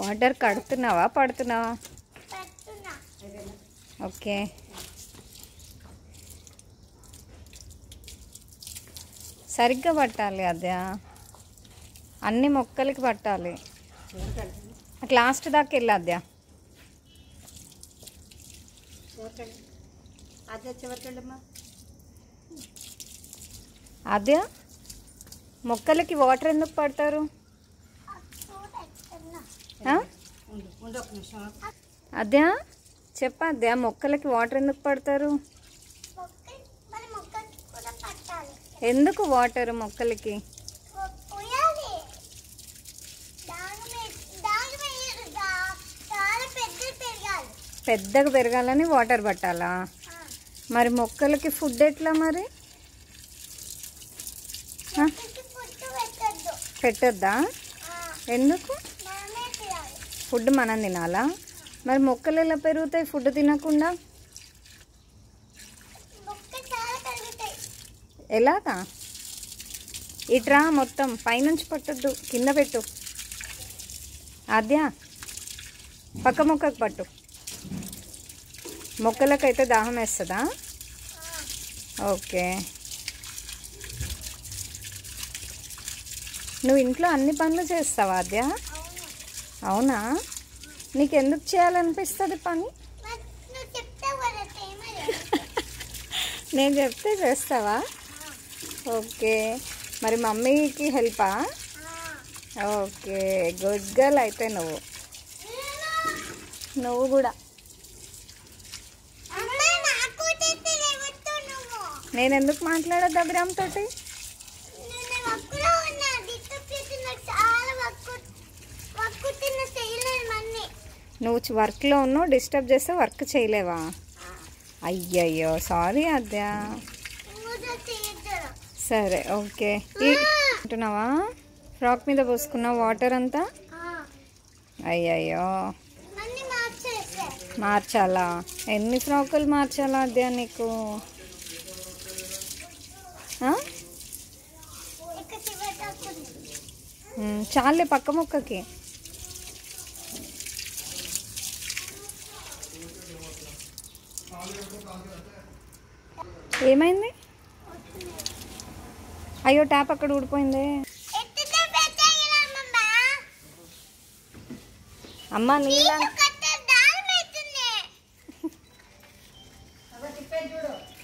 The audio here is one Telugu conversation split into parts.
వాటర్ కడుతున్నావా పడుతున్నావా? ఓకే. సరిగ్గా పట్టాలి అదే, అన్ని మొక్కలకి పట్టాలి. లాస్ట్ దాకా వెళ్ళద్దా? అదే మొక్కలకి వాటర్ ఎందుకు పడతారు? అదే చెప్పద్దా, మొక్కలకి వాటర్ ఎందుకు పడతారు? ఎందుకు వాటర్ మొక్కలకి? పెద్దగా పెరగాలని వాటర్ పట్టాలా? మరి మొక్కలకి ఫుడ్ ఎట్లా మరి? పెట్టొద్దా? ఎందుకు? ఫుడ్ మనం తినాలా? మరి మొక్కలు ఎలా పెరుగుతాయి ఫుడ్ తినకుండా? ఎలాగా? ఇట్రా, మొత్తం పైనుంచి పట్టొద్దు, కింద పెట్టు. అద్యా పక్క మొక్కకు పట్టు. మొక్కలకైతే దాహం వేస్తుందా? ఓకే. నువ్వు ఇంట్లో అన్ని పనులు చేస్తావా అద్యా? అవునా? నీకెందుకు చేయాలనిపిస్తుంది పని? నేను చెప్తే చేస్తావా? ఓకే. మరి మమ్మీకి హెల్పా? ఓకే, గుడ్ గర్ల్ అయితే నువ్వు కూడా. నేను ఎందుకు మాట్లాడద్దు అభిరామ్ తోటి? నువ్వు వర్క్లో ఉన్నావు, డిస్టర్బ్ చేస్తే వర్క్ చేయలేవా? అయ్యయ్యో సారీ అద్యా. సరే ఓకే. అంటున్నావా? ఫ్రాక్ మీద పోసుకున్నావు వాటర్ అంతా? అయ్యయ్యో మార్చాలా? ఎన్ని ఫ్రాకులు మార్చాలా అద్యా నీకు? చాలే పక్క మొక్కకి. ఏమైంది? అయ్యో ట్యాప్ అక్కడ ఊడిపోయింది. అమ్మ నీళ్ళ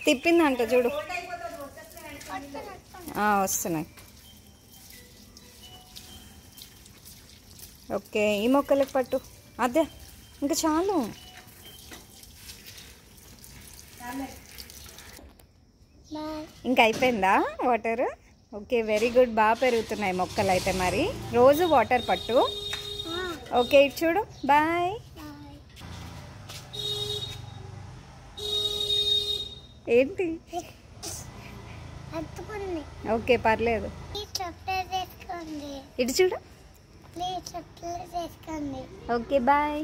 తిప్పిందంట చూడు. వస్తున్నాయి. ఓకే, ఈ మొక్కలకు పట్టు. అదే ఇంకా చాలు. ఇంకా అయిపోయిందా వాటర్? Okay, very good. బాగా పెరుగుతున్నాయి మొక్కలు అయితే. మరి రోజు వాటర్ పట్టు. ఓకే, ఇటు చూడు. బాయ్. ఏంటి? ఓకే పర్లేదు. ఇటు చూడు. Okay bye.